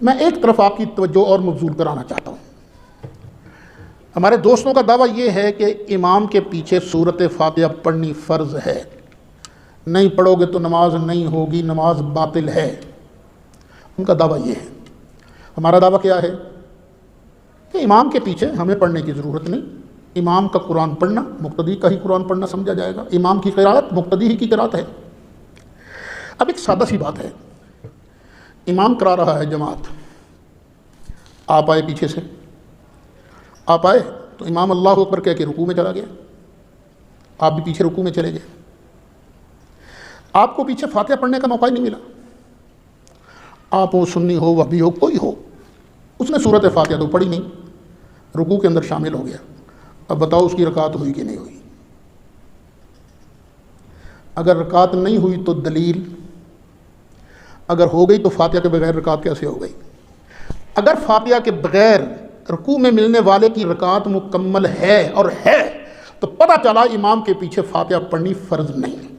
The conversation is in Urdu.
میں ایک طرف آپ کی توجہ اور مبذول کرانا چاہتا ہوں۔ ہمارے دوستوں کا دعویٰ یہ ہے کہ امام کے پیچھے سورۃ فاتحہ پڑھنی فرض ہے، نہیں پڑھو گے تو نماز نہیں ہوگی، نماز باطل ہے۔ ان کا دعویٰ یہ ہے۔ ہمارا دعویٰ کیا ہے کہ امام کے پیچھے ہمیں پڑھنے کی ضرورت نہیں، امام کا قرآن پڑھنا مقتدی کا ہی قرآن پڑھنا سمجھا جائے گا، امام کی قرات مقتدی ہی کی قرات ہے۔ اب ایک سادہ سی بات ہے، امام کرا رہا ہے جماعت، آپ آئے پیچھے سے، آپ آئے تو امام اللہ اکبر کہہ کے رکوع میں چلا گیا، آپ بھی پیچھے رکوع میں چلے گئے، آپ کو پیچھے فاتحہ پڑھنے کا موقع ہی نہیں ملا۔ آپ ہو، سنی ہو، وہابی ہو، کوئی ہو، اس نے سورۃ فاتحہ تو پڑھی نہیں، رکوع کے اندر شامل ہو گیا۔ اب بتاؤ اس کی رکعت ہوئی کہ نہیں ہوئی؟ اگر رکعت نہیں ہوئی تو دلیل، اگر ہو گئی تو فاتحہ کے بغیر رکعت کیسے ہو گئی؟ اگر فاتحہ کے بغیر رکوع میں ملنے والے کی رکعت مکمل ہے اور ہے تو پتہ چلا امام کے پیچھے فاتحہ پڑھنی فرض نہیں۔